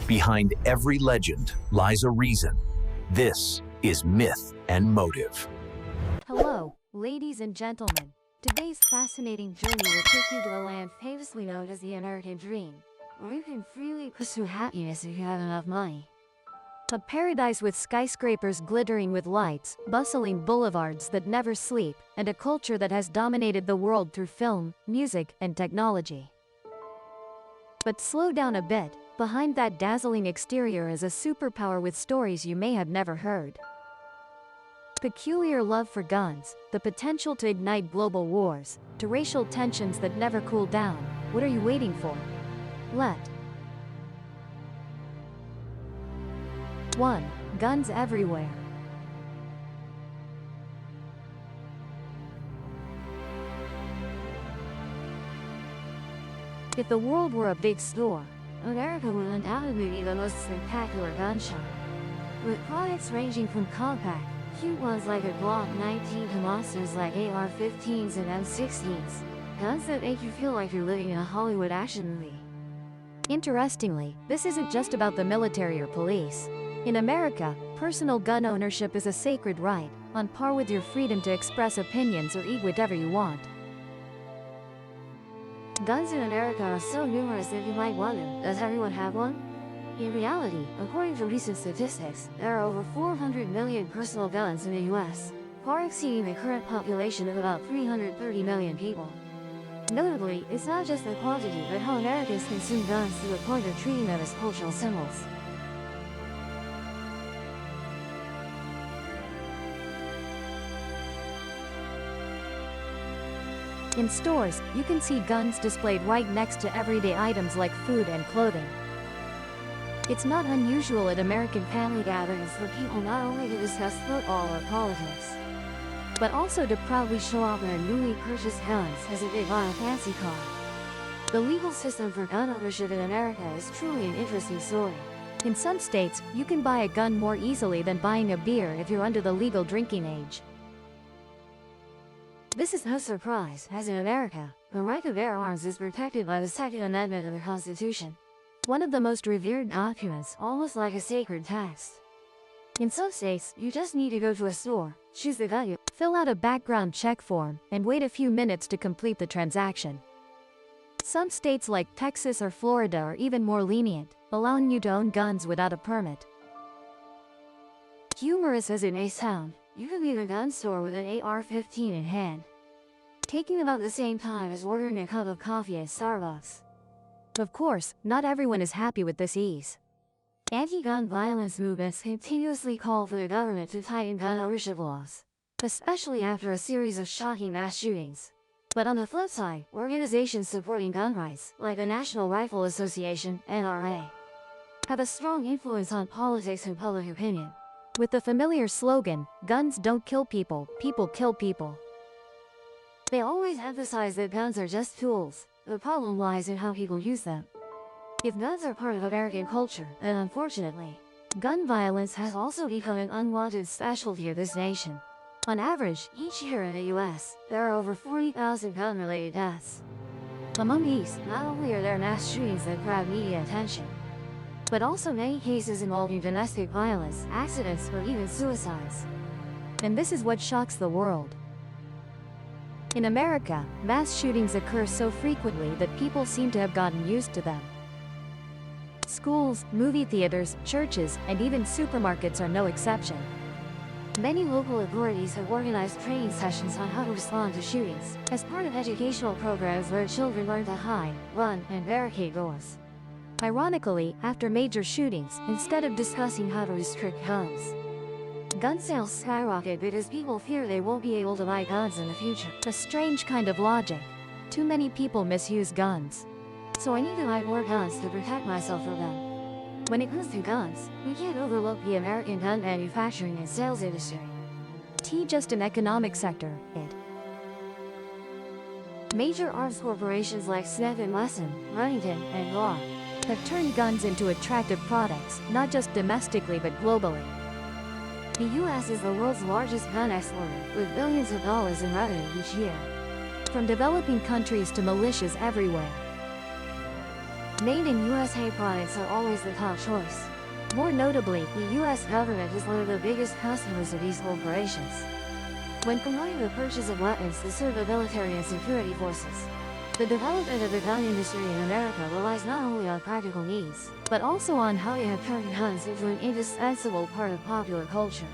Behind every legend lies a reason. This is Myth and Motive. Hello, ladies and gentlemen. Today's fascinating journey will take you to a land famously known as the American Dream, where you can freely pursue happiness if you have enough money. A paradise with skyscrapers glittering with lights, bustling boulevards that never sleep, and a culture that has dominated the world through film, music, and technology. But slow down a bit. Behind that dazzling exterior is a superpower with stories you may have never heard. Peculiar love for guns, the potential to ignite global wars, to racial tensions that never cool down. What are you waiting for? Let 1. Guns everywhere. If the world were a big store, America would undoubtedly be the most spectacular gun shop. With products ranging from compact, cute ones like a Glock 19 to monsters like AR-15s and M16s, guns that make you feel like you're living in a Hollywood action movie. Interestingly, this isn't just about the military or police. In America, personal gun ownership is a sacred right, on par with your freedom to express opinions or eat whatever you want. Guns in America are so numerous that you might wonder, does everyone have one? In reality, according to recent statistics, there are over 400 million personal guns in the US, far exceeding the current population of about 330 million people. Notably, it's not just the quantity but how Americans consume guns to the point of treating them as cultural symbols. In stores, you can see guns displayed right next to everyday items like food and clothing. It's not unusual at American family gatherings for people not only to discuss football or politics, but also to proudly show off their newly purchased guns as if they bought a fancy car. The legal system for gun ownership in America is truly an interesting story. In some states, you can buy a gun more easily than buying a beer if you're under the legal drinking age. This is no surprise, as in America, the right to bear arms is protected by the Second Amendment of the Constitution, one of the most revered documents, almost like a sacred text. In some states, you just need to go to a store, choose the gun, fill out a background check form, and wait a few minutes to complete the transaction. Some states like Texas or Florida are even more lenient, allowing you to own guns without a permit. Humorous as it may sound, you can leave a gun store with an AR-15 in hand, taking about the same time as ordering a cup of coffee at Starbucks. Of course, not everyone is happy with this ease. Anti-gun violence movements continuously call for the government to tighten gun ownership laws, especially after a series of shocking mass shootings. But on the flip side, organizations supporting gun rights, like the National Rifle Association, NRA, have a strong influence on politics and public opinion. With the familiar slogan, "Guns don't kill people, people kill people." They always emphasize that guns are just tools. The problem lies in how people use them. If guns are part of American culture, then unfortunately, gun violence has also become an unwanted specialty of this nation. On average, each year in the US, there are over 40,000 gun-related deaths. Among these, not only are there mass shootings that grab media attention, but also many cases involving domestic violence, accidents, or even suicides. And this is what shocks the world. In America, mass shootings occur so frequently that people seem to have gotten used to them. Schools, movie theaters, churches, and even supermarkets are no exception. Many local authorities have organized training sessions on how to respond to shootings, as part of educational programs where children learn to hide, run, and barricade doors. Ironically, after major shootings, instead of discussing how to restrict guns, gun sales skyrocket because people fear they won't be able to buy guns in the future. A strange kind of logic. Too many people misuse guns, so I need to buy more guns to protect myself from them. When it comes to guns, we can't overlook the American gun manufacturing and sales industry. Just an economic sector, it. Major arms corporations like Smith & Wesson, Remington, and Glock have turned guns into attractive products, not just domestically but globally. The US is the world's largest gun exporter, with billions of dollars in revenue each year, from developing countries to militias everywhere. Made in USA products are always the top choice. More notably, the US government is one of the biggest customers of these corporations. When promoting the purchase of weapons to serve the military and security forces, the development of the gun industry in America relies not only on practical needs, but also on how you have turned guns into an indispensable part of popular culture.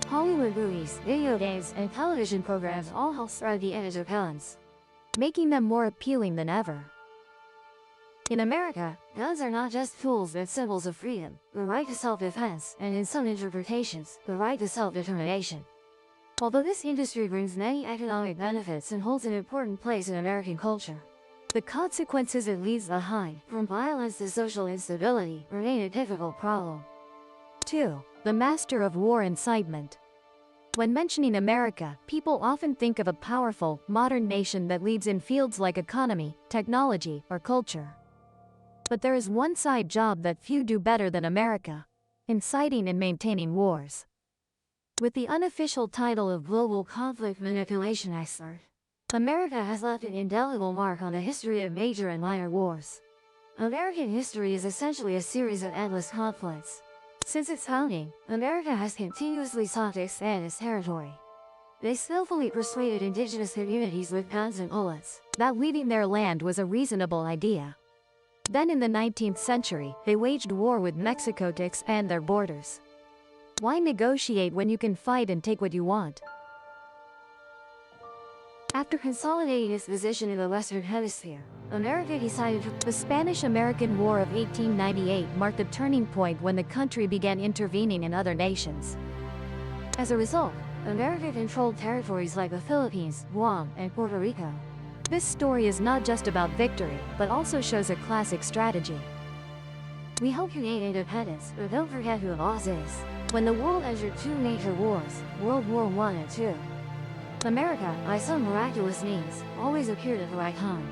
Hollywood movies, video games, and television programs all help spread the image of guns, making them more appealing than ever. In America, guns are not just tools but symbols of freedom, the right to self-defense, and in some interpretations, the right to self-determination. Although this industry brings many economic benefits and holds an important place in American culture, the consequences it leaves behind, from violence to social instability, remain a difficult problem. 2. The master of war incitement. When mentioning America, people often think of a powerful, modern nation that leads in fields like economy, technology, or culture. But there is one side job that few do better than America: inciting and maintaining wars. With the unofficial title of global conflict manipulation expert, America has left an indelible mark on the history of major and minor wars. American history is essentially a series of endless conflicts. Since its founding, America has continuously sought to expand its territory. They skillfully persuaded indigenous communities with guns and bullets that leaving their land was a reasonable idea. Then in the 19th century, they waged war with Mexico to expand their borders. Why negotiate when you can fight and take what you want? After consolidating its position in the Western Hemisphere, America decided to. The Spanish-American War of 1898 marked a turning point when the country began intervening in other nations. As a result, America controlled territories like the Philippines, Guam, and Puerto Rico. This story is not just about victory, but also shows a classic strategy. We help you gain independence, but don't forget who the boss is. When the world entered two major wars, World War I and II, America, by some miraculous means, always appeared at the right time.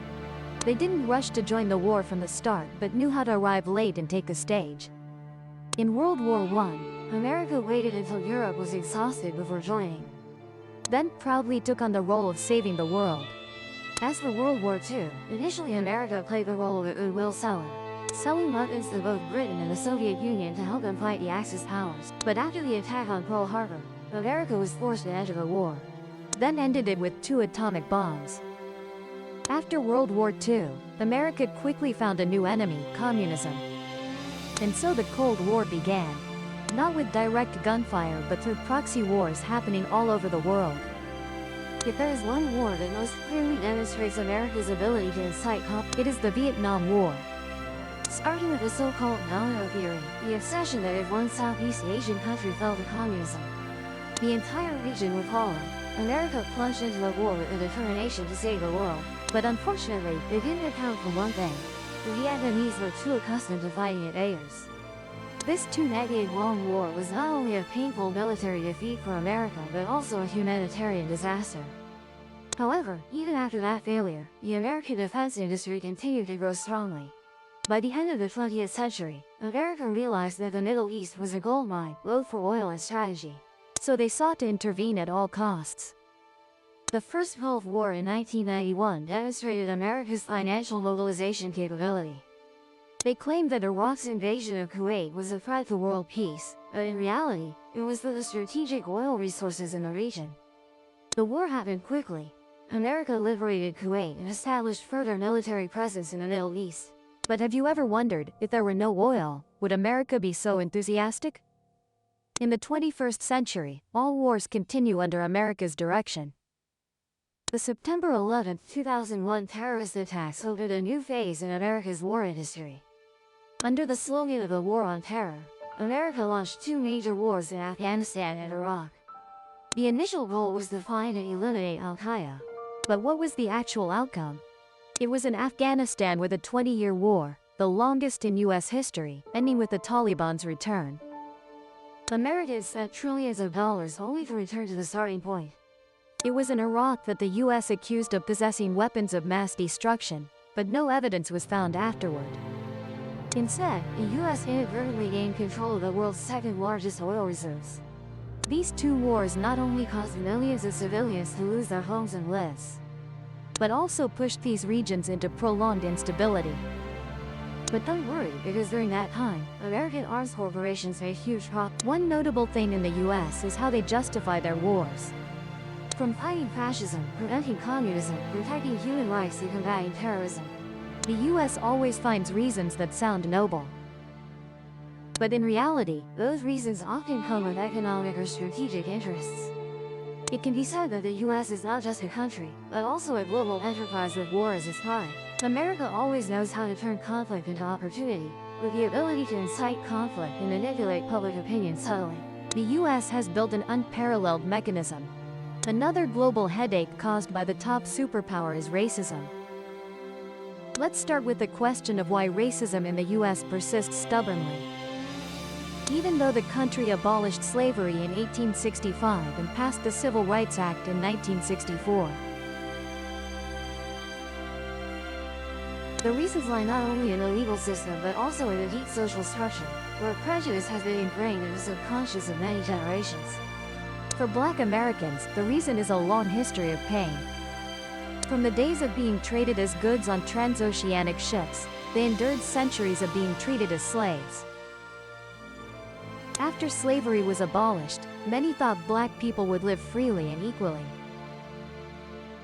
They didn't rush to join the war from the start, but knew how to arrive late and take the stage. In World War I, America waited until Europe was exhausted before joining, then proudly took on the role of saving the world. As for World War II, initially America played the role of a goodwill seller, selling weapons to both Britain and the Soviet Union to help them fight the Axis powers. But after the attack on Pearl Harbor, America was forced to enter the war, then ended it with 2 atomic bombs. After World War II, America quickly found a new enemy: communism. And so the Cold War began, not with direct gunfire but through proxy wars happening all over the world. If there is one war that most clearly demonstrates America's ability to incite conflict, it is the Vietnam War. Starting with the so-called domino theory, the obsession that if one Southeast Asian country fell to communism, the entire region would follow, America plunged into the war with a determination to save the world. But unfortunately, they didn't account for one thing: the Vietnamese were too accustomed to fighting at airs. This 2-decade-long war was not only a painful military defeat for America but also a humanitarian disaster. However, even after that failure, the American defense industry continued to grow strongly. By the end of the 20th century, America realized that the Middle East was a goldmine, both for oil and strategy. So they sought to intervene at all costs. The First Gulf War in 1991 demonstrated America's financial mobilization capability. They claimed that Iraq's invasion of Kuwait was a threat to world peace, but in reality, it was for the strategic oil resources in the region. The war happened quickly. America liberated Kuwait and established further military presence in the Middle East. But have you ever wondered, if there were no oil, would America be so enthusiastic? In the 21st century, all wars continue under America's direction. The September 11, 2001 terrorist attacks opened a new phase in America's war industry. Under the slogan of the War on Terror, America launched 2 major wars in Afghanistan and Iraq. The initial goal was to find and eliminate Al-Qaeda. But what was the actual outcome? It was in Afghanistan with a 20-year war, the longest in U.S. history, ending with the Taliban's return. Americans spent trillions of dollars only to return to the starting point. It was in Iraq that the U.S. accused of possessing weapons of mass destruction, but no evidence was found afterward. Instead, the U.S. inadvertently gained control of the world's second-largest oil reserves. These 2 wars not only caused millions of civilians to lose their homes and lives, but also pushed these regions into prolonged instability. But don't worry, because during that time, American arms corporations made huge profits. One notable thing in the US is how they justify their wars. From fighting fascism, preventing communism, protecting human rights, and combating terrorism, the US always finds reasons that sound noble. But in reality, those reasons often come with economic or strategic interests. It can be said that the US is not just a country, but also a global enterprise with war as its pride. America always knows how to turn conflict into opportunity, with the ability to incite conflict and manipulate public opinion subtly. The US has built an unparalleled mechanism. Another global headache caused by the top superpower is racism. Let's start with the question of why racism in the US persists stubbornly. Even though the country abolished slavery in 1865 and passed the Civil Rights Act in 1964, the reasons lie not only in the legal system but also in the deep social structure, where prejudice has been ingrained in the subconscious of many generations. For Black Americans, the reason is a long history of pain. From the days of being traded as goods on transoceanic ships, they endured centuries of being treated as slaves. After slavery was abolished, many thought Black people would live freely and equally.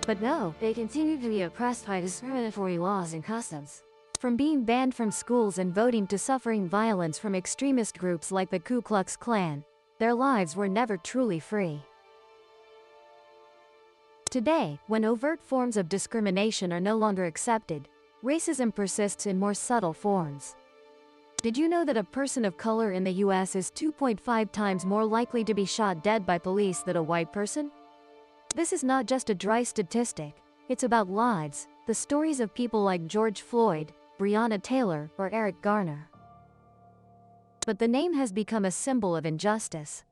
But no, they continued to be oppressed by discriminatory laws and customs. From being banned from schools and voting to suffering violence from extremist groups like the Ku Klux Klan, their lives were never truly free. Today, when overt forms of discrimination are no longer accepted, racism persists in more subtle forms. Did you know that a person of color in the US is 2.5 times more likely to be shot dead by police than a white person? This is not just a dry statistic, it's about lives, the stories of people like George Floyd, Breonna Taylor, or Eric Garner. But the name has become a symbol of injustice.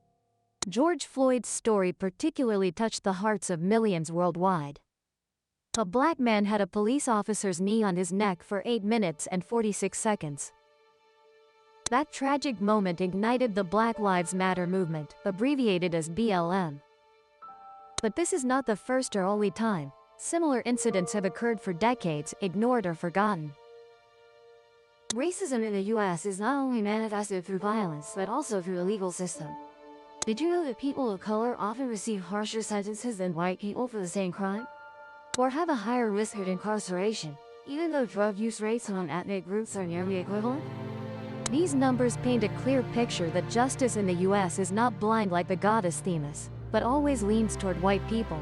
George Floyd's story particularly touched the hearts of millions worldwide. A Black man had a police officer's knee on his neck for 8 minutes and 46 seconds. That tragic moment ignited the Black Lives Matter movement, abbreviated as BLM. But this is not the first or only time. Similar incidents have occurred for decades, ignored or forgotten. Racism in the US is not only manifested through violence but also through the legal system. Did you know that people of color often receive harsher sentences than white people for the same crime? Or have a higher risk of incarceration, even though drug use rates among ethnic groups are nearly equivalent? These numbers paint a clear picture that justice in the US is not blind like the goddess Themis, but always leans toward white people.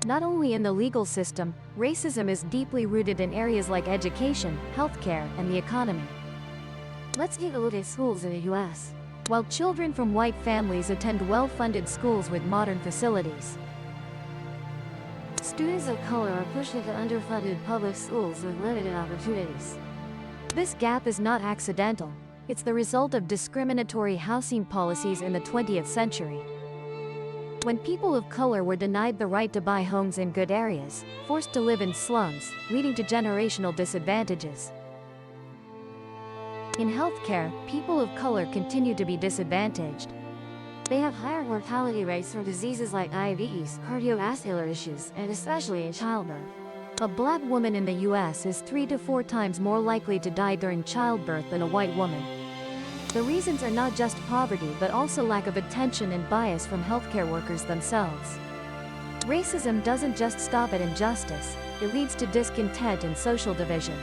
Not only in the legal system, racism is deeply rooted in areas like education, healthcare, and the economy. Let's take a look at schools in the US. While children from white families attend well-funded schools with modern facilities, students of color are pushed into underfunded public schools with limited opportunities. This gap is not accidental. It's the result of discriminatory housing policies in the 20th century. When people of color were denied the right to buy homes in good areas, forced to live in slums, leading to generational disadvantages. In healthcare, people of color continue to be disadvantaged. They have higher mortality rates from diseases like diabetes, cardiovascular issues, and especially in childbirth. A Black woman in the US is 3 to 4 times more likely to die during childbirth than a white woman. The reasons are not just poverty but also lack of attention and bias from healthcare workers themselves. Racism doesn't just stop at injustice, it leads to discontent and social division.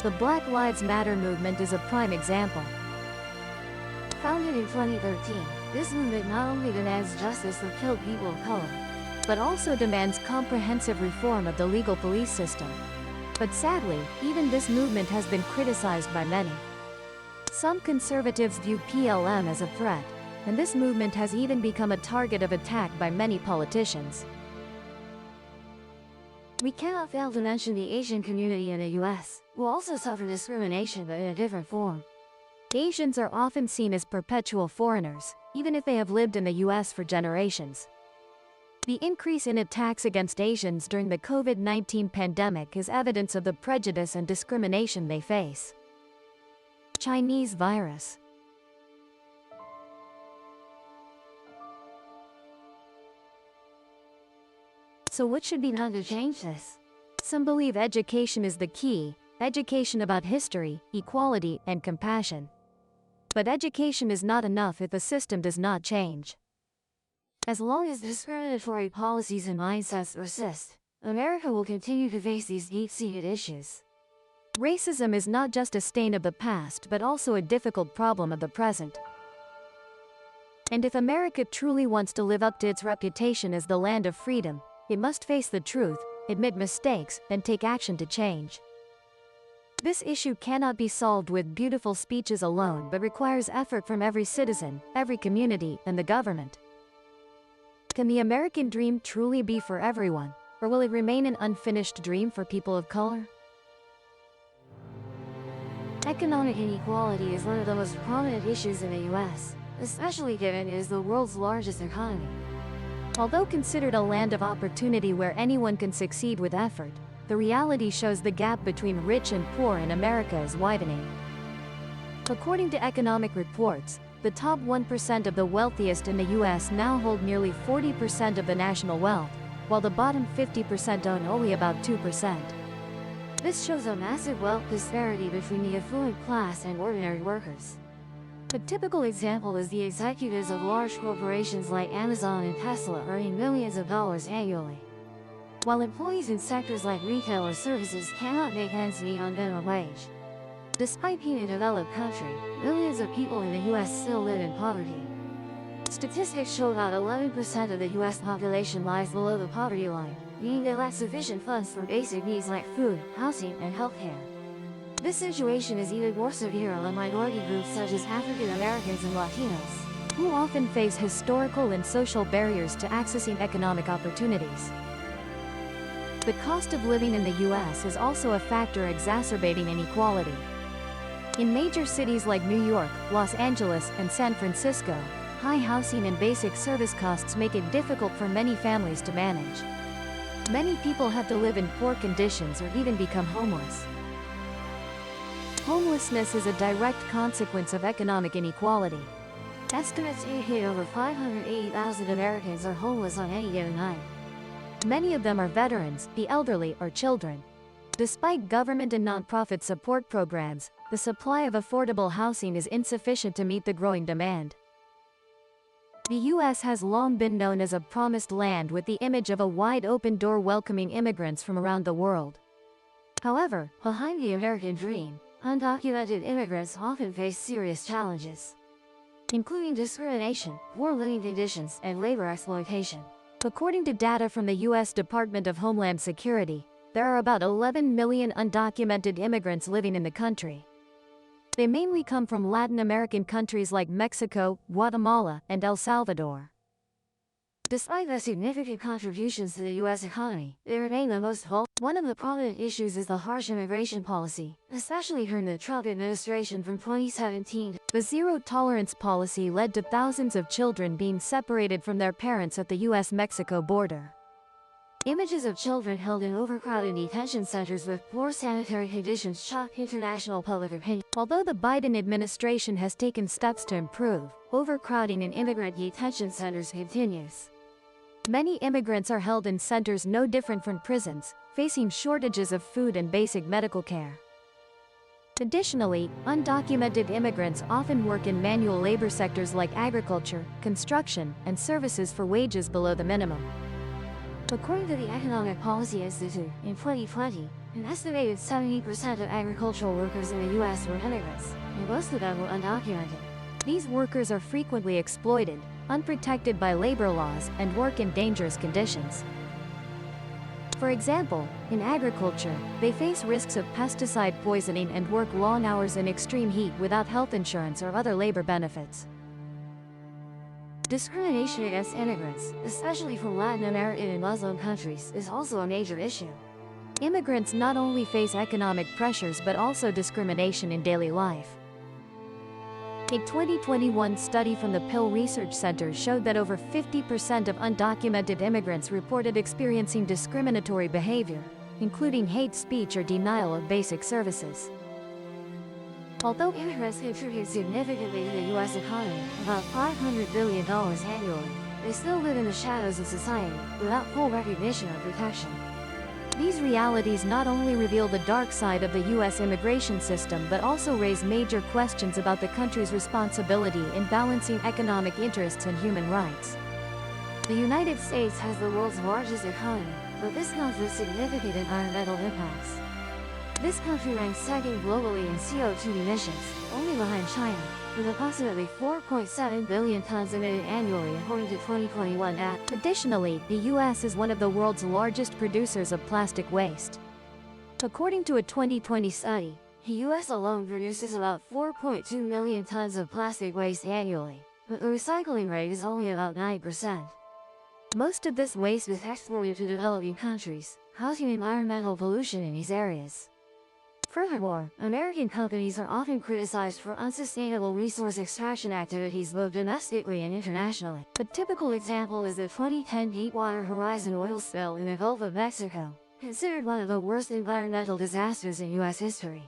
The Black Lives Matter movement is a prime example. Founded in 2013, this movement not only demands justice for killed people of color, but also demands comprehensive reform of the legal police system. But sadly, even this movement has been criticized by many. Some conservatives view PLM as a threat, and this movement has even become a target of attack by many politicians. We cannot fail to mention the Asian community in the US, who also suffer discrimination but in a different form. Asians are often seen as perpetual foreigners, even if they have lived in the US for generations. The increase in attacks against Asians during the COVID-19 pandemic is evidence of the prejudice and discrimination they face. Chinese virus. So what should be done to change this? Some believe education is the key, education about history, equality, and compassion. But education is not enough if the system does not change. As long as discriminatory policies and mindsets persist, America will continue to face these deep-seated issues. Racism is not just a stain of the past but also a difficult problem of the present. And if America truly wants to live up to its reputation as the land of freedom, it must face the truth, admit mistakes, and take action to change. This issue cannot be solved with beautiful speeches alone but requires effort from every citizen, every community, and the government. Can the American dream truly be for everyone, or will it remain an unfinished dream for people of color? Economic inequality is one of the most prominent issues in the U.S., especially given it is the world's largest economy. Although considered a land of opportunity where anyone can succeed with effort, the reality shows the gap between rich and poor in America is widening. According to economic reports, the top 1% of the wealthiest in the U.S. now hold nearly 40% of the national wealth, while the bottom 50% own only about 2%. This shows a massive wealth disparity between the affluent class and ordinary workers. A typical example is the executives of large corporations like Amazon and Tesla earning millions of dollars annually, while employees in sectors like retail or services cannot make ends meet on minimum wage. Despite being a developed country, millions of people in the U.S. still live in poverty. Statistics show that 11% of the U.S. population lies below the poverty line, meaning they lack sufficient funds for basic needs like food, housing, and healthcare. This situation is even more severe among minority groups such as African Americans and Latinos, who often face historical and social barriers to accessing economic opportunities. The cost of living in the U.S. is also a factor exacerbating inequality. In major cities like New York, Los Angeles, and San Francisco, high housing and basic service costs make it difficult for many families to manage. Many people have to live in poor conditions or even become homeless. Homelessness is a direct consequence of economic inequality. Estimates indicate over 580,000 Americans are homeless on any given night. Many of them are veterans, the elderly, or children. Despite government and nonprofit support programs, the supply of affordable housing is insufficient to meet the growing demand. The U.S. has long been known as a promised land with the image of a wide open door welcoming immigrants from around the world. However, behind the American dream, undocumented immigrants often face serious challenges, including discrimination, poor living conditions, and labor exploitation. According to data from the U.S. Department of Homeland Security, there are about 11 million undocumented immigrants living in the country. They mainly come from Latin American countries like Mexico, Guatemala, and El Salvador. Despite their significant contributions to the U.S. economy, they remain the most vulnerable. One of the prominent issues is the harsh immigration policy, especially during the Trump administration from 2017. The zero-tolerance policy led to thousands of children being separated from their parents at the U.S.-Mexico border. Images of children held in overcrowded detention centers with poor sanitary conditions shocked international public opinion. Although the Biden administration has taken steps to improve, overcrowding in immigrant detention centers continues. Many immigrants are held in centers no different from prisons, facing shortages of food and basic medical care. Additionally, undocumented immigrants often work in manual labor sectors like agriculture, construction, and services for wages below the minimum. According to the Economic Policy Institute, in 2020, an estimated 70% of agricultural workers in the U.S. were immigrants, and most of them were undocumented. These workers are frequently exploited, unprotected by labor laws, and work in dangerous conditions. For example, in agriculture, they face risks of pesticide poisoning and work long hours in extreme heat without health insurance or other labor benefits. Discrimination against immigrants, especially from Latin American and Muslim countries, is also a major issue. Immigrants not only face economic pressures but also discrimination in daily life. A 2021 study from the Pew Research Center showed that over 50% of undocumented immigrants reported experiencing discriminatory behavior, including hate speech or denial of basic services. Although immigrants contribute significantly to the U.S. economy, about $500 billion annually, they still live in the shadows of society, without full recognition or protection. These realities not only reveal the dark side of the U.S. immigration system but also raise major questions about the country's responsibility in balancing economic interests and human rights. The United States has the world's largest economy, but this comes with significant environmental impacts. This country ranks second globally in CO2 emissions, only behind China, with approximately 4.7 billion tons emitted annually according to 2021 data. Additionally, the U.S. is one of the world's largest producers of plastic waste. According to a 2020 study, the U.S. alone produces about 4.2 million tons of plastic waste annually, but the recycling rate is only about 9%. Most of this waste is exported to developing countries, causing environmental pollution in these areas. Furthermore, American companies are often criticized for unsustainable resource extraction activities both domestically and internationally. A typical example is the 2010 Deepwater Horizon oil spill in the Gulf of Mexico, considered one of the worst environmental disasters in U.S. history.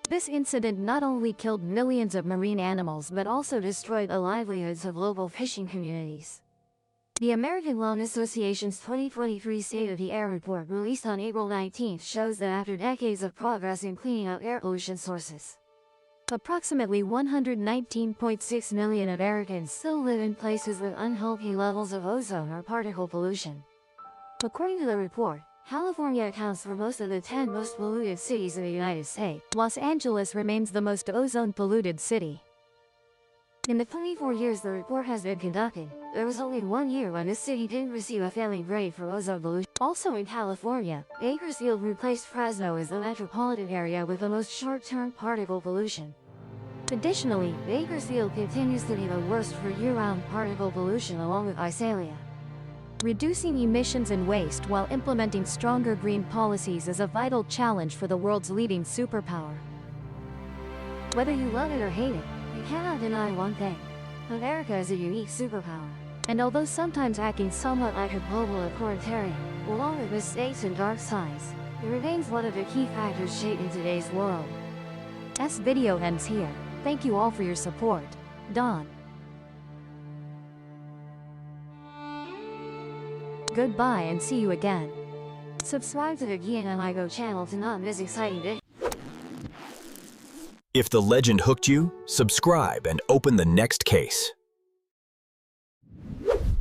This incident not only killed millions of marine animals but also destroyed the livelihoods of local fishing communities. The American Loan Association's 2023 State of the Air report released on April 19 shows that after decades of progress in cleaning up air pollution sources, approximately 119.6 million Americans still live in places with unhealthy levels of ozone or particle pollution. According to the report, California accounts for most of the 10 most polluted cities in the United States. Los Angeles remains the most ozone-polluted city. In the 24 years the report has been conducted, there was only 1 year when this city didn't receive a failing grade for ozone pollution. Also in California, Bakersfield replaced Fresno as the metropolitan area with the most short-term particle pollution. Additionally, Bakersfield continues to be the worst for year-round particle pollution along with Visalia. Reducing emissions and waste while implementing stronger green policies is a vital challenge for the world's leading superpower. Whether you love it or hate it, you cannot deny one thing. America is a unique superpower. And although sometimes acting somewhat like a global authoritarian, along with mistakes and dark sides, it remains one of the key factors shaping today's world. This video ends here. Thank you all for your support. Don. Goodbye and see you again. Subscribe to the Guian channel to not miss exciting videos. If the legend hooked you, subscribe and open the next case.